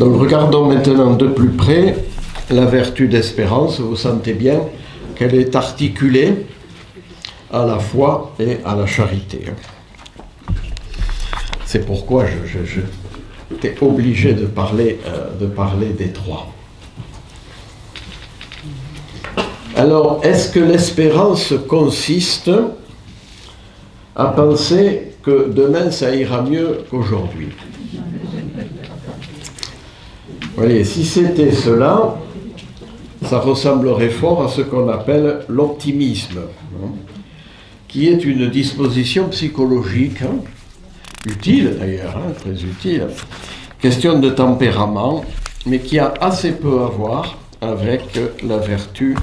Donc regardons maintenant de plus près la vertu d'espérance. Vous sentez bien qu'elle est articulée à la foi et à la charité. C'est pourquoi j'étais obligé de parler des trois. Alors, est-ce que l'espérance consiste à penser que demain ça ira mieux qu'aujourd'hui? Voyez, si c'était cela, ça ressemblerait fort à ce qu'on appelle l'optimisme, qui est une disposition psychologique, utile d'ailleurs, très utile, question de tempérament, mais qui a assez peu à voir avec la vertu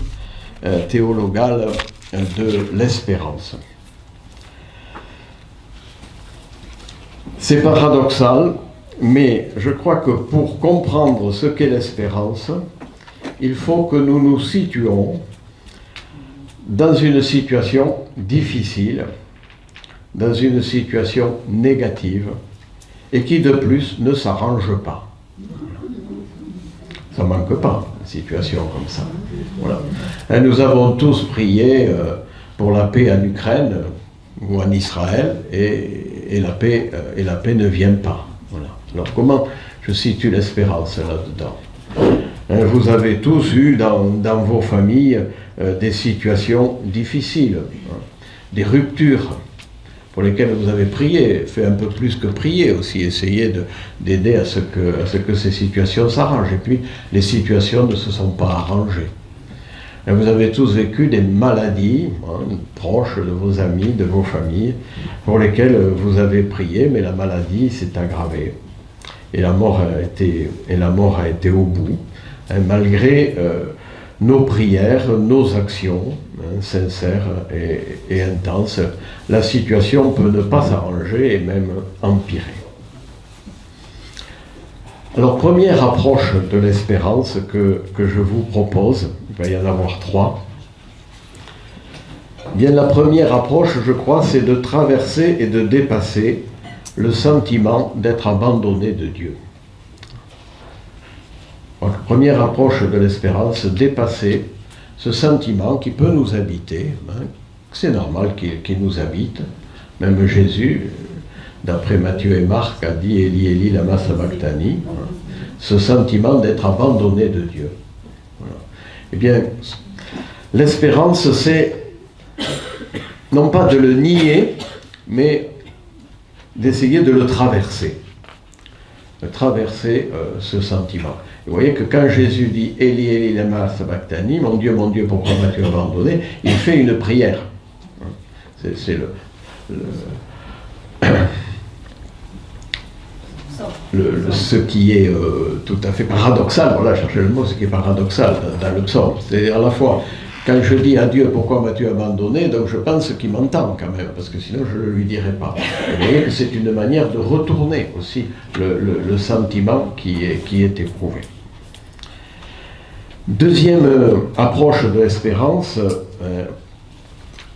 théologale de l'espérance. C'est paradoxal, mais je crois que pour comprendre ce qu'est l'espérance, il faut que nous nous situions dans une situation difficile, dans une situation négative, et qui de plus ne s'arrange pas. Ça ne manque pas, une situation comme ça. Voilà. Et nous avons tous prié pour la paix en Ukraine ou en Israël, et la paix ne vient pas. Voilà. Alors comment je situe l'espérance là-dedans? Vous avez tous eu dans vos familles des situations difficiles, des ruptures pour lesquelles vous avez prié, fait un peu plus que prier aussi, essayer d'aider à ce que ces situations s'arrangent. Et puis les situations ne se sont pas arrangées. Et vous avez tous vécu des maladies proches de vos amis, de vos familles, pour lesquelles vous avez prié, mais la maladie s'est aggravée. Et la mort a été au bout, malgré nos prières, nos actions sincères et intenses. La situation peut ne pas s'arranger et même empirer. Alors, première approche de l'espérance que je vous propose, il va y en avoir trois. Bien, la première approche, je crois, c'est de traverser et de dépasser le sentiment d'être abandonné de Dieu. Donc, première approche de l'espérance, dépasser ce sentiment qui peut nous habiter, c'est normal qu'il nous habite. Même Jésus, d'après Matthieu et Marc, a dit « Eli, Eli, lama sabachthani », ce sentiment d'être abandonné de Dieu. Voilà. Eh bien, l'espérance, c'est non pas de le nier, mais d'essayer de le traverser. De traverser ce sentiment. Vous voyez que quand Jésus dit « Eli, Eli, lama sabachthani », mon Dieu, pourquoi m'as-tu abandonné ?» il fait une prière. C'est ce qui est tout à fait paradoxal, voilà, cherchez le mot, ce qui est paradoxal dans le psaume. C'est à la fois, quand je dis à Dieu, pourquoi m'as-tu abandonné, donc je pense qu'il m'entend quand même, parce que sinon je ne le lui dirai pas. Vous voyez que c'est une manière de retourner aussi le sentiment qui est éprouvé. Deuxième approche de l'espérance,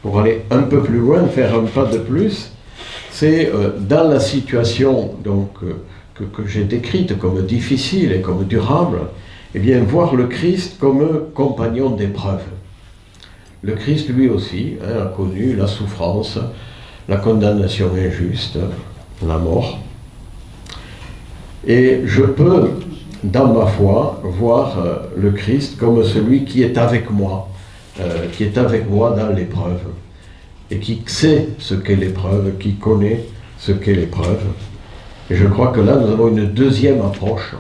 pour aller un peu plus loin, faire un pas de plus, c'est dans la situation donc, que j'ai décrite comme difficile et comme durable, eh bien, voir le Christ comme compagnon d'épreuve. Le Christ, lui aussi, a connu la souffrance, la condamnation injuste, la mort. Et je peux, dans ma foi, voir le Christ comme celui qui est avec moi dans l'épreuve, et qui sait ce qu'est l'épreuve, qui connaît ce qu'est l'épreuve. Et je crois que là, nous avons une deuxième approche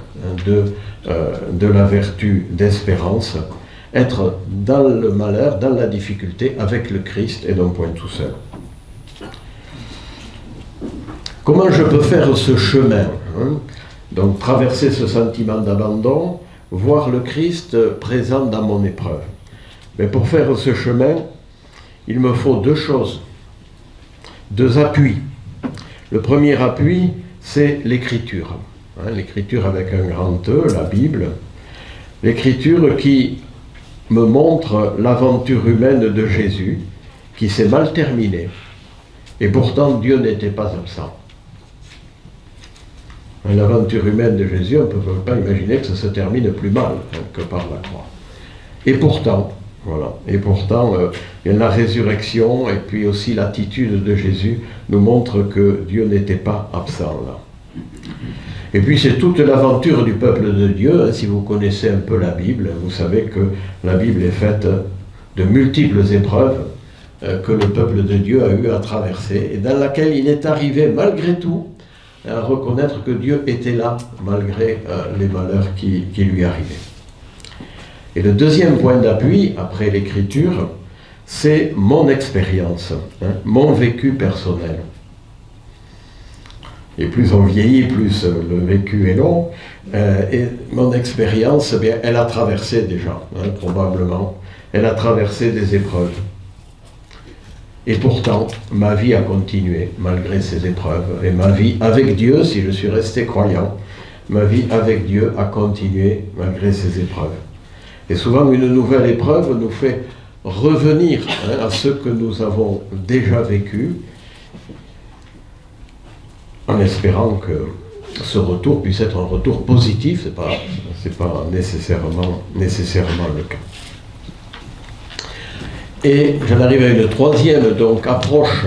de la vertu d'espérance, être dans le malheur, dans la difficulté, avec le Christ et non point tout seul. Comment je peux faire ce chemin, donc traverser ce sentiment d'abandon, voir le Christ présent dans mon épreuve. Mais pour faire ce chemin, il me faut deux choses, deux appuis. Le premier appui, c'est l'écriture. L'écriture avec un grand E, la Bible. L'écriture qui me montre l'aventure humaine de Jésus, qui s'est mal terminée. Et pourtant, Dieu n'était pas absent. L'aventure humaine de Jésus, on ne peut pas imaginer que ça se termine plus mal que par la croix. Et pourtant, voilà, la résurrection et puis aussi l'attitude de Jésus nous montrent que Dieu n'était pas absent là. Et puis c'est toute l'aventure du peuple de Dieu. Si vous connaissez un peu la Bible, vous savez que la Bible est faite de multiples épreuves que le peuple de Dieu a eu à traverser et dans laquelle il est arrivé malgré tout à reconnaître que Dieu était là malgré les malheurs qui lui arrivaient. Et le deuxième point d'appui, après l'écriture, c'est mon expérience, mon vécu personnel. Et plus on vieillit, plus le vécu est long. Et mon expérience, eh bien, elle a traversé déjà, probablement. Elle a traversé des épreuves. Et pourtant, ma vie a continué malgré ces épreuves. Et ma vie avec Dieu, si je suis resté croyant, ma vie avec Dieu a continué malgré ces épreuves. Et souvent, une nouvelle épreuve nous fait revenir à ce que nous avons déjà vécu, en espérant que ce retour puisse être un retour positif. C'est pas nécessairement le cas. Et j'en arrive à une troisième donc approche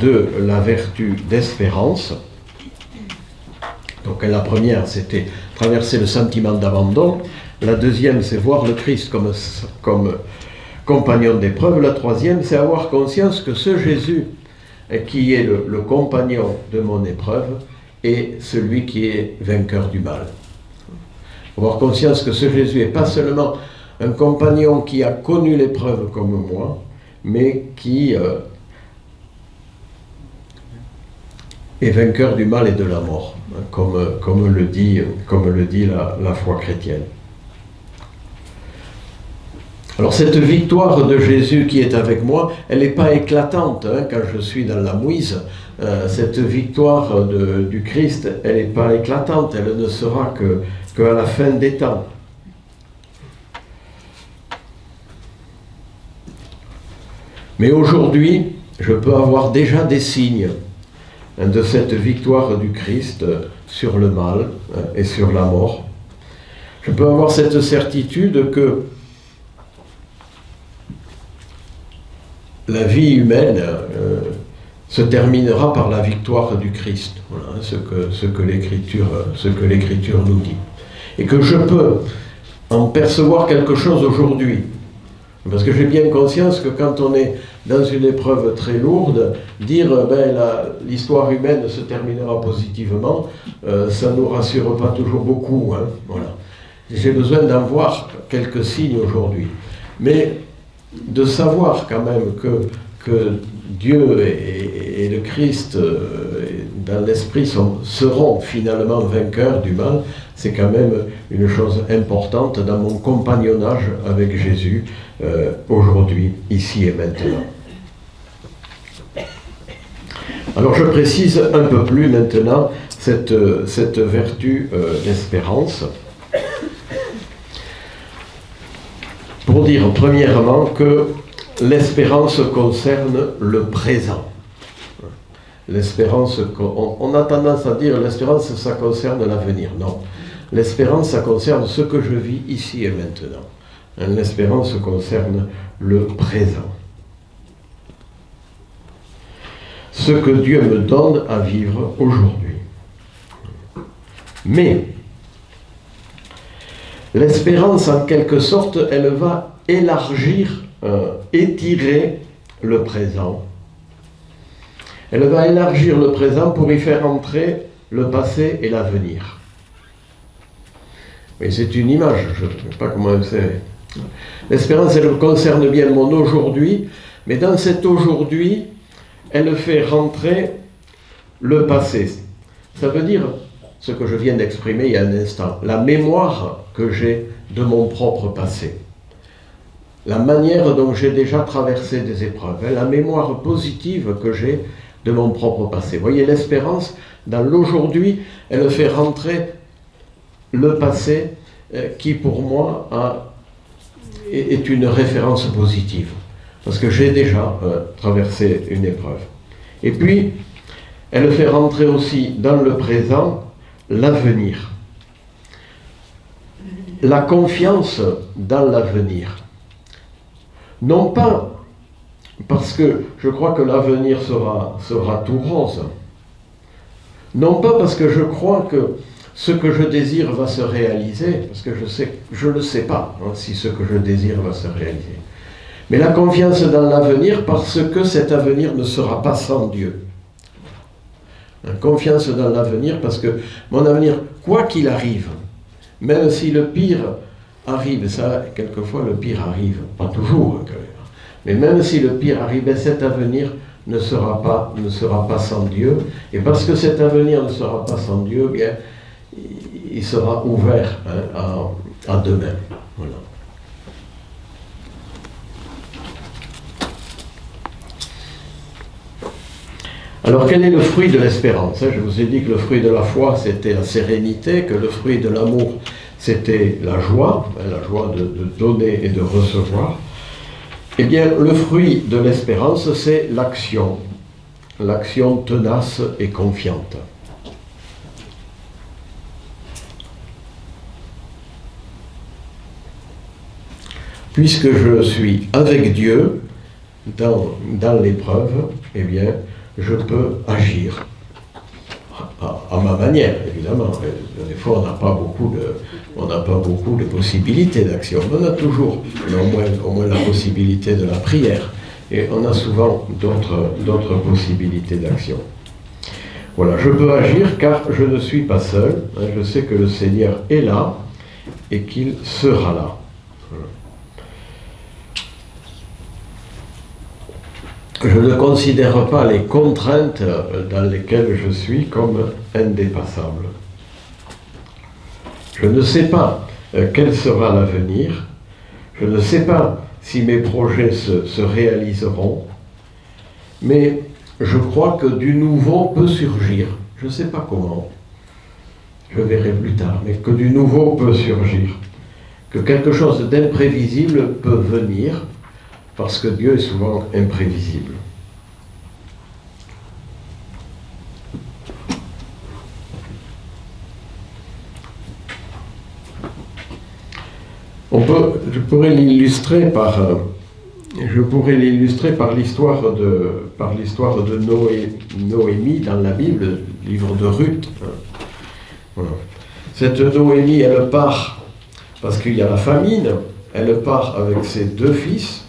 de la vertu d'espérance. Donc la première, c'était traverser le sentiment d'abandon. La deuxième, c'est voir le Christ comme compagnon d'épreuve. La troisième, c'est avoir conscience que ce Jésus qui est le compagnon de mon épreuve est celui qui est vainqueur du mal. Avoir conscience que ce Jésus n'est pas seulement un compagnon qui a connu l'épreuve comme moi, mais qui est vainqueur du mal et de la mort, comme le dit la foi chrétienne. Alors cette victoire de Jésus qui est avec moi, elle n'est pas éclatante quand je suis dans la mouise. Cette victoire du Christ, elle n'est pas éclatante, elle ne sera qu'à la fin des temps. Mais aujourd'hui, je peux avoir déjà des signes de cette victoire du Christ sur le mal et sur la mort. Je peux avoir cette certitude que la vie humaine se terminera par la victoire du Christ. Voilà ce que l'Écriture nous dit. Et que je peux en percevoir quelque chose aujourd'hui. Parce que j'ai bien conscience que quand on est dans une épreuve très lourde, dire l'histoire humaine se terminera positivement, ça ne nous rassure pas toujours beaucoup. Voilà. J'ai besoin d'en voir quelques signes aujourd'hui. Mais de savoir quand même que Dieu et le Christ dans l'esprit seront finalement vainqueurs du mal, c'est quand même une chose importante dans mon compagnonnage avec Jésus aujourd'hui, ici et maintenant. Alors je précise un peu plus maintenant cette vertu d'espérance, pour dire premièrement que l'espérance concerne le présent. L'espérance, on a tendance à dire l'espérance ça concerne l'avenir. Non, l'espérance ça concerne ce que je vis ici et maintenant. L'espérance concerne le présent. Ce que Dieu me donne à vivre aujourd'hui. Mais l'espérance, en quelque sorte, elle va élargir, étirer le présent. Elle va élargir le présent pour y faire entrer le passé et l'avenir. Mais c'est une image, je ne sais pas comment c'est. L'espérance, elle concerne bien mon aujourd'hui, mais dans cet aujourd'hui, elle fait rentrer le passé. Ça veut dire ce que je viens d'exprimer il y a un instant, la mémoire que j'ai de mon propre passé, la manière dont j'ai déjà traversé des épreuves, la mémoire positive que j'ai de mon propre passé. Vous voyez, l'espérance, dans l'aujourd'hui, elle fait rentrer le passé qui, pour moi, est une référence positive, parce que j'ai déjà traversé une épreuve. Et puis, elle fait rentrer aussi dans le présent l'avenir. La confiance dans l'avenir. Non pas parce que je crois que l'avenir sera tout rose. Non pas parce que je crois que ce que je désire va se réaliser, parce que je ne sais pas si ce que je désire va se réaliser. Mais la confiance dans l'avenir parce que cet avenir ne sera pas sans Dieu. Confiance dans l'avenir parce que mon avenir, quoi qu'il arrive, même si le pire arrive, ça, quelquefois le pire arrive, pas toujours, mais même si le pire arrive, cet avenir ne sera pas sans Dieu. Et parce que cet avenir ne sera pas sans Dieu, bien, il sera ouvert à demain. Voilà. Alors, quel est le fruit de l'espérance? Je vous ai dit que le fruit de la foi, c'était la sérénité, que le fruit de l'amour, c'était la joie de donner et de recevoir. Eh bien, le fruit de l'espérance, c'est l'action tenace et confiante. Puisque je suis avec Dieu dans l'épreuve, eh bien, je peux agir à ma manière, évidemment. Des fois, on n'a pas beaucoup de possibilités d'action. On a toujours, au moins la possibilité de la prière. Et on a souvent d'autres possibilités d'action. Voilà, je peux agir car je ne suis pas seul. Je sais que le Seigneur est là et qu'il sera là. Je ne considère pas les contraintes dans lesquelles je suis comme indépassables. Je ne sais pas quel sera l'avenir. Je ne sais pas si mes projets se réaliseront. Mais je crois que du nouveau peut surgir. Je ne sais pas comment. Je verrai plus tard. Mais que du nouveau peut surgir. Que quelque chose d'imprévisible peut venir. Parce que Dieu est souvent imprévisible. Je pourrais l'illustrer par l'histoire de Noémie dans la Bible, le livre de Ruth. Voilà. Cette Noémie, elle part parce qu'il y a la famine. Elle part avec ses 2 fils.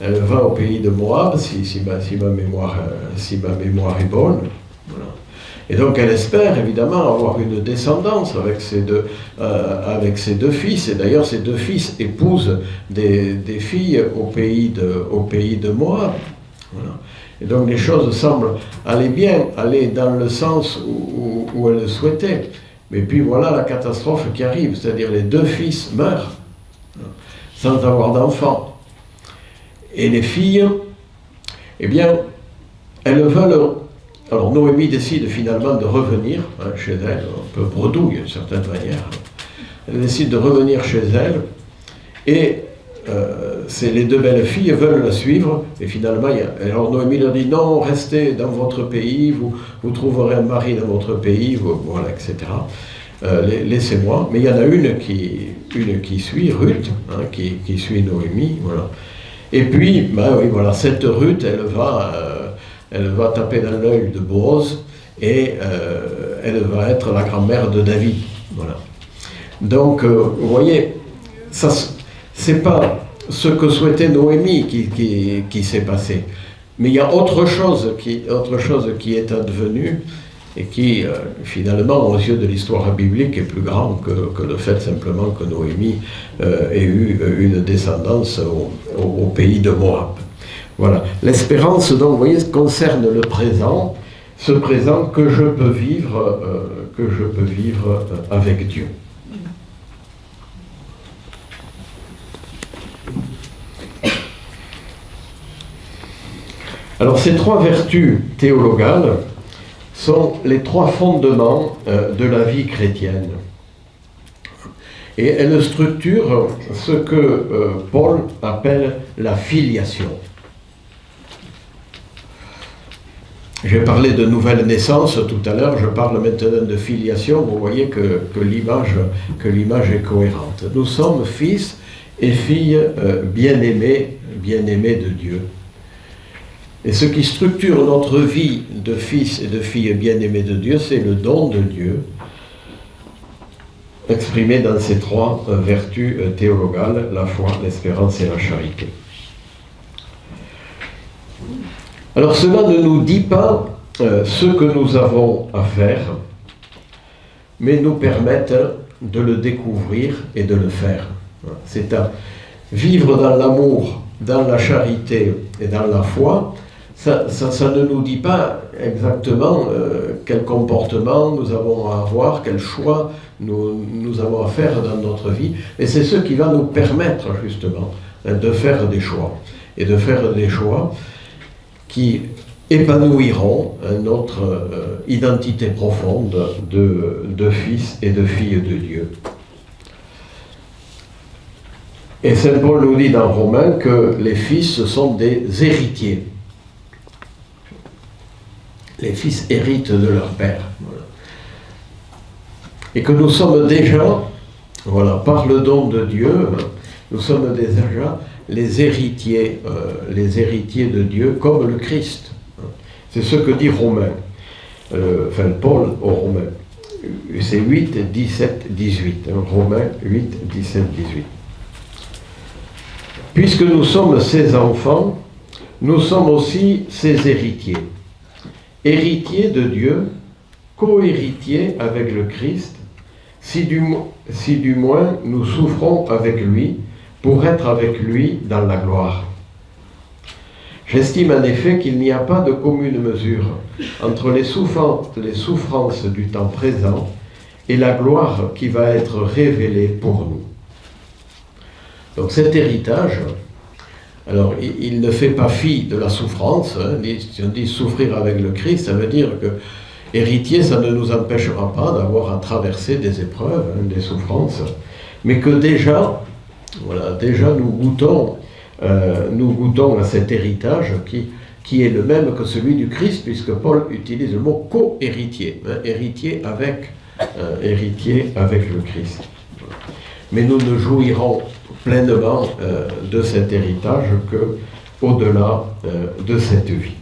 Elle va au pays de Moab, si ma mémoire est bonne. Voilà. Et donc elle espère évidemment avoir une descendance avec ses deux fils. Et d'ailleurs ces 2 fils épousent des filles au pays de Moab. Voilà. Et donc les choses semblent aller dans le sens où elle le souhaitait. Mais puis voilà la catastrophe qui arrive, c'est-à-dire les 2 fils meurent sans avoir d'enfants. Et les filles, eh bien, elles veulent... Alors Noémie décide finalement de revenir chez elle, un peu bredouille d'une certaine manière. Elle décide de revenir chez elle, et les 2 belles filles veulent la suivre, et finalement, alors Noémie leur dit, non, restez dans votre pays, vous trouverez un mari dans votre pays, voilà, etc. Laissez-moi. Mais il y en a une qui suit, Ruth, qui suit Noémie, voilà. Et puis, oui, voilà, cette Ruth, elle va taper dans l'œil de Boaz et elle va être la grand-mère de David. Voilà. Donc, vous voyez, ça, c'est pas ce que souhaitait Noémie qui s'est passé. Mais il y a autre chose qui est advenue et qui, finalement, aux yeux de l'histoire biblique, est plus grand que le fait simplement que Noémie ait eu une descendance au pays de Moab. Voilà. L'espérance, donc, vous voyez, concerne le présent, ce présent que je peux vivre avec Dieu. Alors, ces 3 vertus théologales sont les 3 fondements de la vie chrétienne. Et elles structurent ce que Paul appelle la filiation. J'ai parlé de nouvelle naissance tout à l'heure, je parle maintenant de filiation. Vous voyez que l'image est cohérente. Nous sommes fils et filles bien-aimés de Dieu. Et ce qui structure notre vie de fils et de filles bien-aimés de Dieu, c'est le don de Dieu, exprimé dans ces trois vertus théologales, la foi, l'espérance et la charité. Alors cela ne nous dit pas ce que nous avons à faire, mais nous permettent de le découvrir et de le faire. C'est à vivre dans l'amour, dans la charité et dans la foi. Ça ne nous dit pas exactement quel comportement nous avons à avoir, quel choix nous avons à faire dans notre vie, et c'est ce qui va nous permettre justement de faire des choix, et de faire des choix qui épanouiront notre identité profonde de fils et de filles de Dieu. Et Saint Paul nous dit dans Romains que les fils sont des héritiers. Les fils héritent de leur père. Voilà. Et que nous sommes déjà, voilà, par le don de Dieu, nous sommes déjà les héritiers de Dieu, comme le Christ. C'est ce que dit Romains, Paul aux Romains. C'est 8, 17, 18. Romains 8, 17, 18. Puisque nous sommes ses enfants, nous sommes aussi ses héritiers. Héritiers de Dieu, co-héritiers avec le Christ, si du moins nous souffrons avec lui, pour être avec lui dans la gloire. J'estime en effet qu'il n'y a pas de commune mesure entre les souffrances du temps présent et la gloire qui va être révélée pour nous. Donc cet héritage, alors il ne fait pas fi de la souffrance, si on dit souffrir avec le Christ, ça veut dire que héritier, ça ne nous empêchera pas d'avoir à traverser des épreuves, des souffrances, mais que déjà nous goûtons à cet héritage qui est le même que celui du Christ, puisque Paul utilise le mot co-héritier, héritier avec le Christ. Mais nous ne jouirons pleinement de cet héritage qu'au-delà de cette vie.